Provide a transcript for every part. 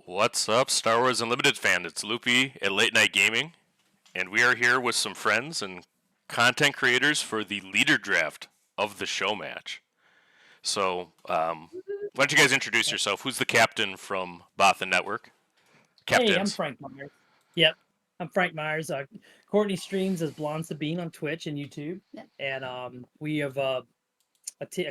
What's up, Star Wars Unlimited fan? It's Loopy at Late Night Gaming, and we are here with some friends and content creators for the leader draft of the show match. So, why don't you guys introduce yourself? Who's the captain from Bothan Network? Hey, I'm Captains. Frank Myers. Yep, I'm Frank Myers. Courtney streams as Blonde Sabine on Twitch and YouTube, and we have a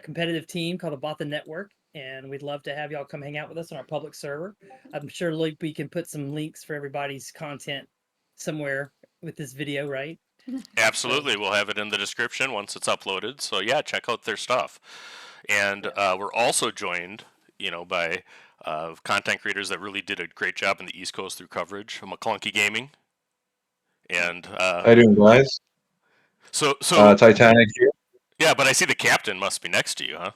competitive team called the Bothan Network, and we'd love to have y'all come hang out with us on our public server. I'm sure we can put some links for everybody's content somewhere with this video, right? Absolutely, we'll have it in the description once it's uploaded. So yeah, check out their stuff. And we're also joined, by content creators that really did a great job in the East Coast through coverage. Maclunkey Gaming, and How you doing, guys? so Titanic here. yeah, but I see the captain must be next to you, huh?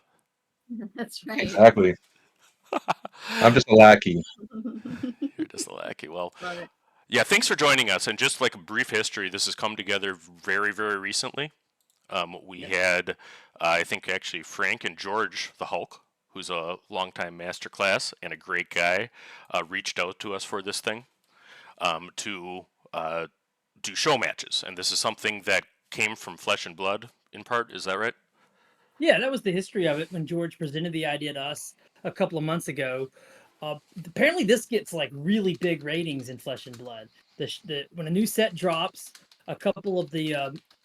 That's right. Exactly. I'm just a lackey. You're just a lackey. Well, Love it. yeah, thanks for joining us. And just like a brief history, this has come together very, very recently. We had, I think, actually Frank and George the Hulk, who's a longtime masterclass and a great guy, reached out to us for this thing to do show matches. And this is something that came from Flesh and Blood in part. Is that right? Yeah, that was the history of it when George presented the idea to us a couple of months ago. Apparently, this gets like really big ratings in Flesh and Blood. When a new set drops, a couple of the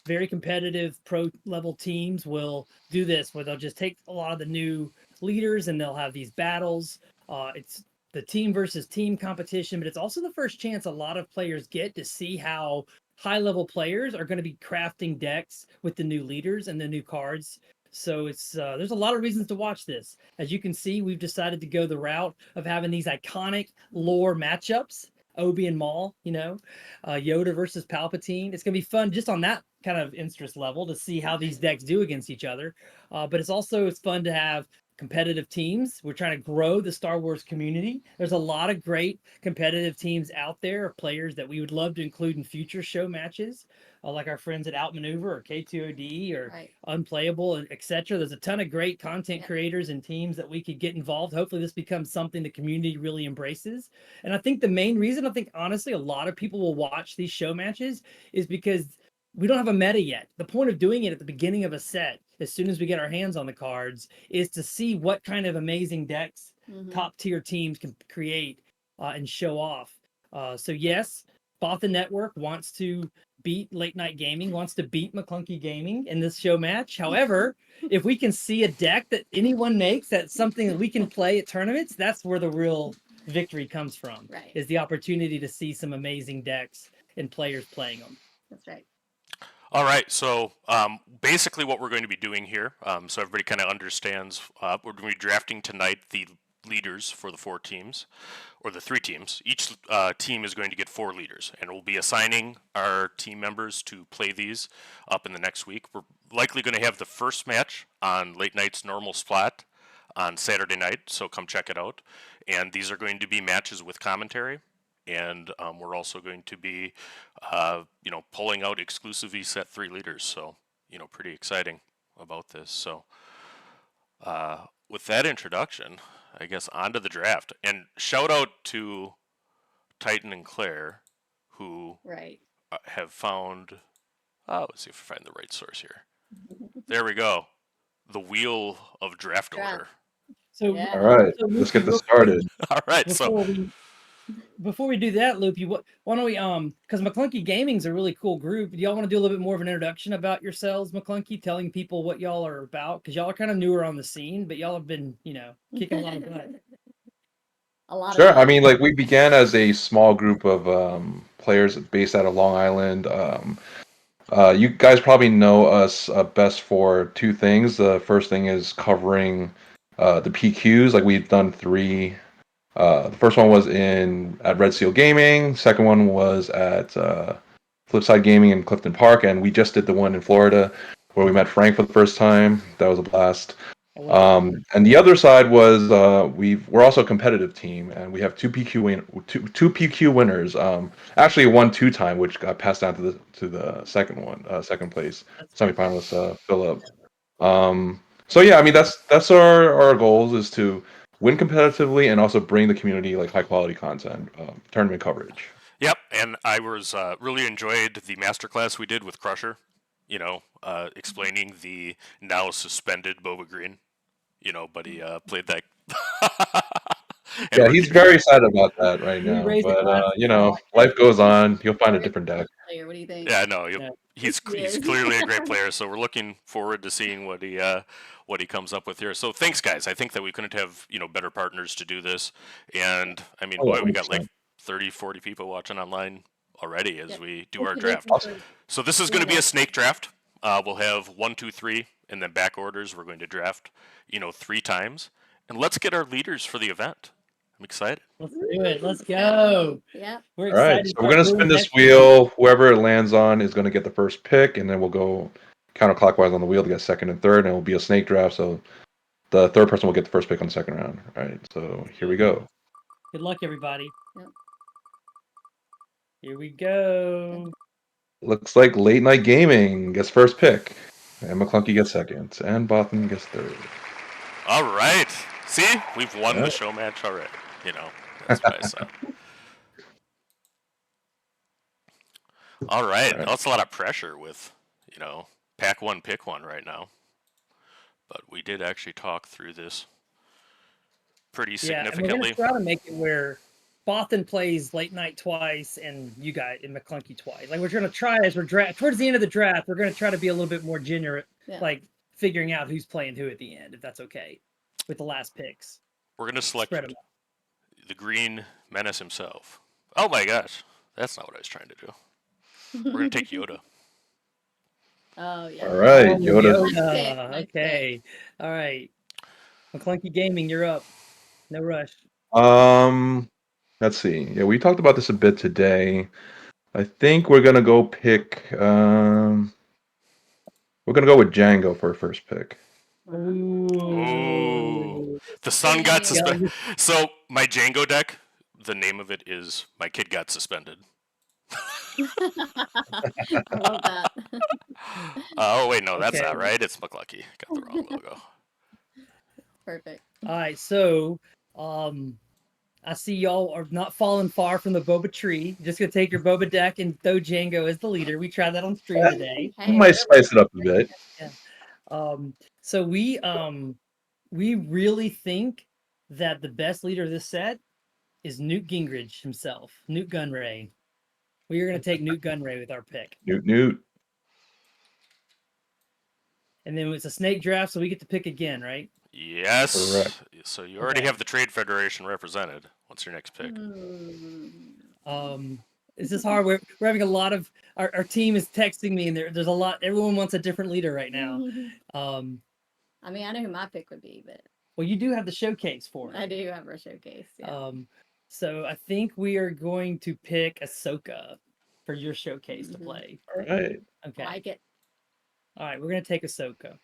very competitive pro level teams will do this, where they'll just take a lot of the new leaders and they'll have these battles. It's the team versus team competition, but it's also the first chance a lot of players get to see how high level players are going to be crafting decks with the new leaders and the new cards. So it's there's a lot of reasons to watch this. As you can see, we've decided to go the route of having these iconic lore matchups, Obi and Maul, Yoda versus Palpatine. It's gonna be fun just on that kind of interest level to see how these decks do against each other. But it's fun to have competitive teams. We're trying to grow the Star Wars community. There's a lot of great competitive teams out there, players that we would love to include in future show matches, like our friends at Outmaneuver or K2OD or Unplayable, and etc. There's a ton of great content creators and teams that we could get involved. Hopefully this becomes something the community really embraces. And I think the main reason, honestly, a lot of people will watch these show matches is because we don't have a meta yet. The point of doing it at the beginning of a set, as soon as we get our hands on the cards, is to see what kind of amazing decks top tier teams can create and show off. So yes, Bothan Network wants to beat Late Night Gaming, wants to beat Maclunkey Gaming in this show match. However, if we can see a deck that anyone makes, that's something that we can play at tournaments, that's where the real victory comes from. Right. Is the opportunity to see some amazing decks and players playing them. That's right. All right, so basically what we're going to be doing here, so everybody kind of understands, we're going to be drafting tonight the leaders for the four teams, or the three teams. Each team is going to get four leaders, and we'll be assigning our team members to play these up in the next week. We're likely going to have the first match on Late Night's normal spot on Saturday night, so come check it out. And these are going to be matches with commentary. And we're also going to be, pulling out exclusively set three leaders. So, pretty exciting about this. So, with that introduction, I guess on to the draft. And shout out to Titan and Claire, who have found. Oh, let's see if I find the right source here. There we go. The wheel of draft order. So, all right, let's get this started. All right, before we do that, Loopy, why don't we because Maclunkey Gaming's a really cool group. Do y'all want to do a little bit more of an introduction about yourselves, Maclunkey, telling people what y'all are about? Because y'all are kind of newer on the scene, but y'all have been, kicking a lot of butt. Sure. I mean, like, we began as a small group of players based out of Long Island. You guys probably know us best for two things. The first thing is covering the PQs. Like, we've done three. The first one was at Red Seal Gaming. Second one was at Flipside Gaming in Clifton Park, and we just did the one in Florida where we met Frank for the first time. That was a blast. And the other side was we're also a competitive team, and we have two PQ winners. Actually, one two-time, which got passed down to the second place semifinalist Philip. So yeah, I mean that's our goals is to win competitively and also bring the community like high quality content, tournament coverage. Yep, and I was really enjoyed the masterclass we did with Crusher. You know, explaining the now suspended Boba Green. You know, but he played that. And Yeah, we're, he's very sad about that right We now. raised a But glass you of know, wine. life goes on. He'll find a different deck. Player, what do you think? yeah, no, Yeah. he's Yes. clearly a great player. So we're looking forward to seeing what he comes up with here. So thanks, guys. I think that we couldn't have better partners to do this. And I mean, Oh, boy, we got like 100%. 30, 40 people watching online already as Yep. we do our Thank you, draft. Luke, for So this is doing going to be a that. snake draft. We'll have 1, 2, 3, and then back orders. We're going to draft, 3 times, and let's get our leaders for the event. I'm excited. Let's do it. Let's go. Yeah. We're All right, excited. so we're gonna spin this wheel. Whoever it lands on is gonna get the first pick, and then we'll go counterclockwise on the wheel to get second and third, and it will be a snake draft. So the third person will get the first pick on the second round. All right, so here we go. Good luck, everybody. Yep. Here we go. Looks like Late Night Gaming gets first pick, and Maclunkey gets second, and Bothan gets third. All right. See, we've won the Yeah. show match already. That's what I said. All right. All right. That's a lot of pressure with, pack one, pick one right now. But we did actually talk through this pretty significantly. And we're gonna try to make it where Bothan plays Late Night twice and you guys and Maclunkey twice. Like we're gonna try as we're towards the end of the draft, we're gonna try to be a little bit more generous, like figuring out who's playing who at the end, if that's okay, with the last picks. We're gonna select Spread 'em out. the Green Menace himself. Oh my gosh, that's not what I was trying to do. We're gonna take Yoda. Oh yeah. All right, Oh, Yoda. Nice pick. Okay. All right. Maclunkey Gaming, you're up. No rush. Let's see. Yeah, we talked about this a bit today. I think we're gonna go pick. We're gonna go with Django for a first pick. Ooh. The sun got suspended. So my Django deck, the name of it is My Kid Got Suspended. I love that. Oh wait, no, that's Okay. not right. It's Maclunkey. Got the wrong logo. Perfect. All right, so I see y'all are not falling far from the boba tree. Just gonna take your boba deck and throw Django as the leader. We tried that on stream today. We might spice it up a bit. So we really think that the best leader of this set is Newt Gingrich himself, Newt Gunray. We are gonna take Newt Gunray with our pick. Newt. And then it's a snake draft, so we get to pick again, right? Yes. Correct. So you already have the Trade Federation represented. What's your next pick? This is hard. We're having a lot of our team is texting me, and there's a lot. Everyone wants a different leader right now. I mean, I know who my pick would be, but well, you do have the showcase for it. I do have our showcase. Yeah. So I think we are going to pick Ahsoka for your showcase to play. All right. Okay. I like it. All right, we're gonna take Ahsoka.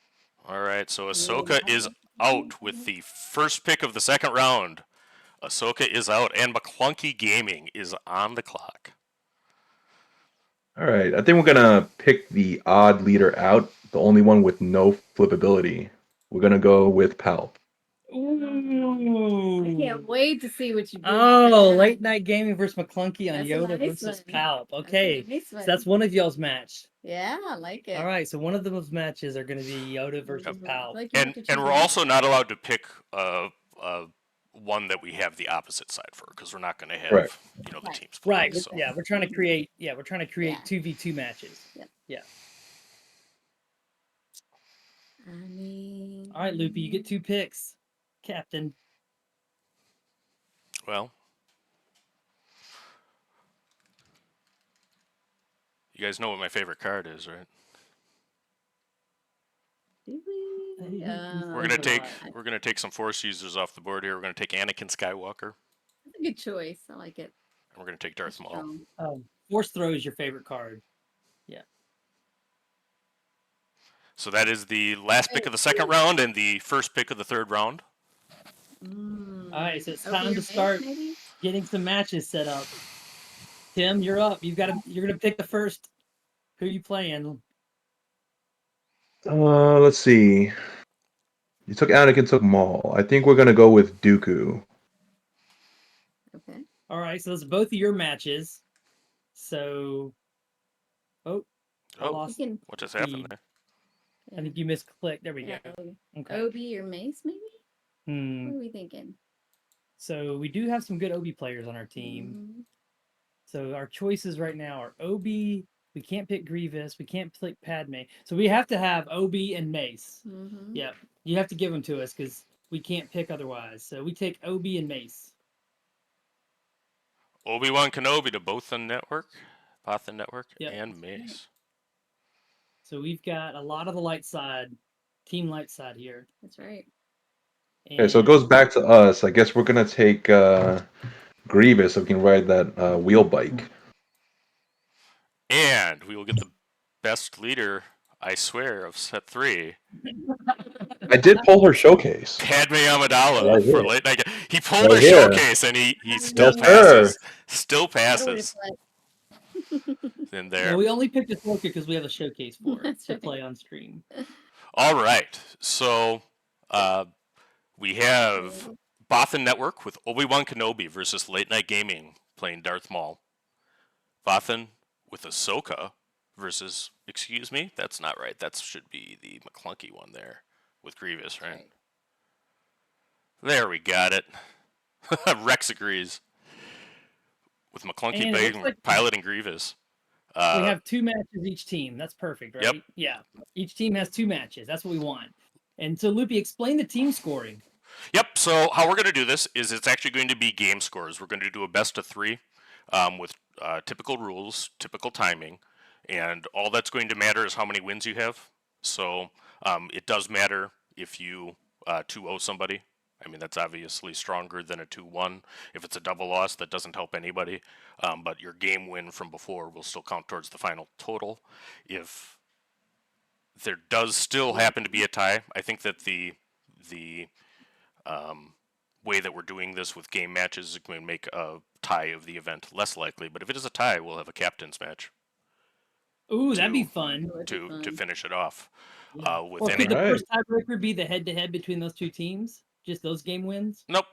All right, so Ahsoka is out with the first pick of the second round. Ahsoka is out, and Maclunkey Gaming is on the clock. All right. I think we're gonna pick the odd leader out, the only one with no flippability. We're gonna go with Palp. Ooh. I can't wait to see what you do. Oh, Late Night Gaming versus Maclunkey on That's a Yoda nice versus one. Palp. Okay, Nice so one. that's one of y'all's match. Yeah, I like it. All right, so one of those matches are going to be Yoda versus Palp. Like you have And to choose we're one. also not allowed to pick one that we have the opposite side for, because we're not going to have Right. the teams playing. Right. So. Yeah, we're trying to create. Yeah, we're trying to create Yeah. 2v2 matches. Yep. Yeah. I mean. All right, Loopy, you get 2 picks, Captain. Well, you guys know what my favorite card is, right? Do we? We're gonna take some Force users off the board here. We're gonna take Anakin Skywalker. That's a good choice. I like it. And we're gonna take Darth Maul. Strong. Force Throw is your favorite card. Yeah. So that is the last pick of the second round and the first pick of the third round. All right, so it's Open time your to face, start maybe? getting some matches set up. Tim, you're up. You're gonna pick the first. Who you playing? Let's see. You took Anakin, took Maul. I think we're gonna go with Dooku. Okay. All right, so those are both of your matches. So, I Oh, lost You can. what just the. happened there? I think you misclicked. There we Yeah. go. Okay. Obi or Mace, maybe? Hmm. What are we thinking? So we do have some good Obi players on our team. Mhm. So our choices right now are Obi. We can't pick Grievous. We can't pick Padme. So we have to have Obi and Mace. Mhm. Yeah, you have to give them to us because we can't pick otherwise. So we take Obi and Mace. Obi-Wan Kenobi to Bothan Network, Yep. and Mace. So we've got a lot of the light side, team light side here. That's right. Okay, so it goes back to us. I guess we're gonna take Grievous so we can ride that wheel bike. And we will get the best leader, I swear, of set 3. I did pull her showcase. Padme Amidala Right for here. late night. He pulled Right her here. showcase and he still Yes, passes. sir. Still That'll passes reflect. in No, there. we only picked a Ahsoka because we have a showcase for her That's to right. play on stream. All right. So we have Bothan Network with Obi-Wan Kenobi versus Late Night Gaming playing Darth Maul. Bothan with Ahsoka versus, excuse me, that's not right. That should be the Maclunkey one there with Grievous, right? There we got it. Rex agrees with Maclunkey And it looks like piloting Grievous. we have 2 matches each team. That's perfect, right? Yep. Yeah. Each team has 2 matches. That's what we want. And so, Loopy, explain the team scoring. Yep. So how we're going to do this is it's actually going to be game scores. We're going to do a best of 3 with typical rules, typical timing, and all that's going to matter is how many wins you have. So it does matter if you 2-0 somebody. I mean, that's obviously stronger than a 2-1. If it's a double loss, that doesn't help anybody. But your game win from before will still count towards the final total. If there does still happen to be a tie, I think that the way that we're doing this with game matches is going to make a tie of the event less likely. But if it is a tie, we'll have a captain's match Ooh, that'd be to fun. That would be to fun. to finish it off. Yeah. With Or any could the Alright. first tiebreaker be the head-to-head between those 2 teams? Just those game wins? nope.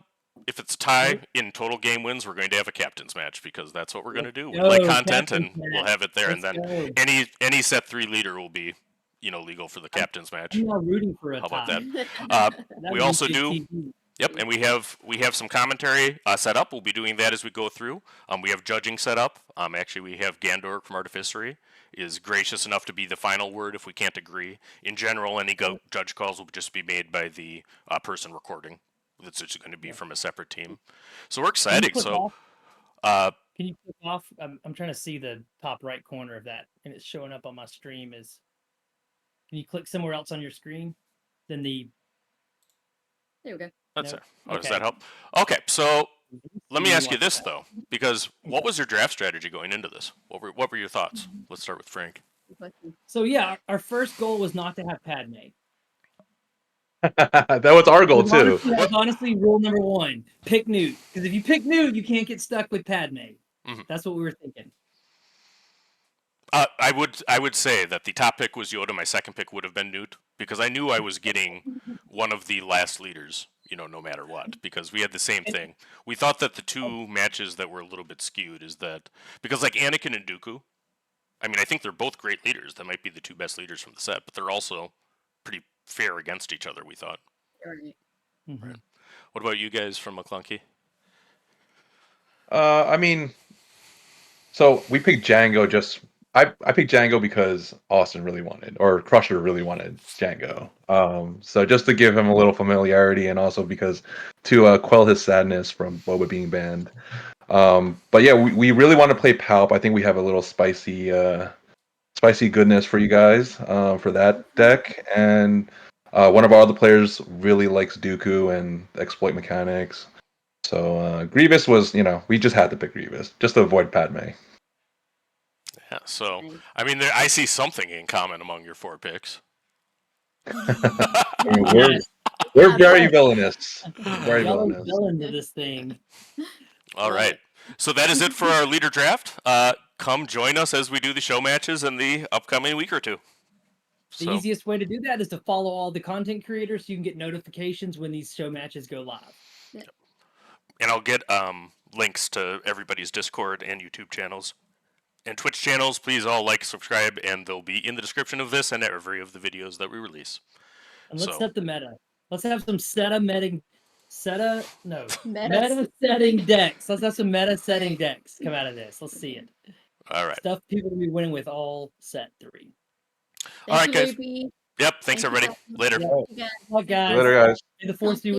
If it's a tie Nope. in total game wins, we're going to have a captain's match because that's what we're going to Let's do. We play go, content captain's and we'll match. have it there. Let's And then go. any set 3 leader will be legal for the captain's match. I'm not rooting for a How about tie. that? That We would also be do. TV. Yep, and we have some commentary set up. We'll be doing that as we go through. We have judging set up. Actually, we have Gandor from Artificery is gracious enough to be the final word if we can't agree. In general, any judge calls will just be made by the person recording. That's just going to be from a separate team. So we're Can you excited. click So off? uh, Can you click off? I'm trying to see the top right corner of that, and it's showing up on my stream. Can you click somewhere else on your screen than the? There we go. that's Nope. it. Oh, Okay. does that help? Okay, so let me See ask you what this that- though, because what was your draft strategy going into this? What were your thoughts? Let's start with Frank. Good question. So yeah, our first goal was not to have Padme. That was our goal too. Honestly, that was honestly rule number 1: pick Newt. Because if you pick Newt, you can't get stuck with Padme. Mhm. That's what we were thinking. I would say that the top pick was Yoda. My second pick would have been Newt because I knew I was getting one of the last leaders. No matter what, because we had the same thing. We thought that the 2 matches that were a little bit skewed is that because like Anakin and Dooku, I mean, I think they're both great leaders. That might be the 2 best leaders from the set, but they're also pretty fair against each other. We thought. Right. Mhm. Right. What about you guys from Maclunkey? I mean, so we picked Django I picked Django because Austin really wanted, or Crusher really wanted Django. So just to give him a little familiarity, and also because to quell his sadness from Boba being banned. But yeah, we really want to play Palp. I think we have a little spicy goodness for you guys for that deck, and one of our other players really likes Dooku and exploit mechanics. So Grievous was, we just had to pick Grievous just to avoid Padme. Yeah. So Nice. I mean, I see something in common among your 4 picks. I mean, Yes, we're very villainous. Very y'all are villainous. villain to this thing. All Love right. it. So that is it for our leader draft. Come join us as we do the show matches in the upcoming week or 2. The So, easiest way to do that is to follow all the content creators so you can get notifications when these show matches go live. and I'll get links to everybody's Discord and YouTube channels. And Twitch channels, please all like, subscribe, and they'll be in the description of this and every of the videos that we release. And let's So- set the meta. Let's have some meta Meta. setting decks. Let's have some meta setting decks come out of this. Let's see it. All right. Stuff people will be winning with all set 3. All right, Thank you, guys. Loopy. Yep. Thanks, Thank you, everybody. Bothan. Later. Yeah. Thank you, guys. Well, guys, Later, guys. may the force be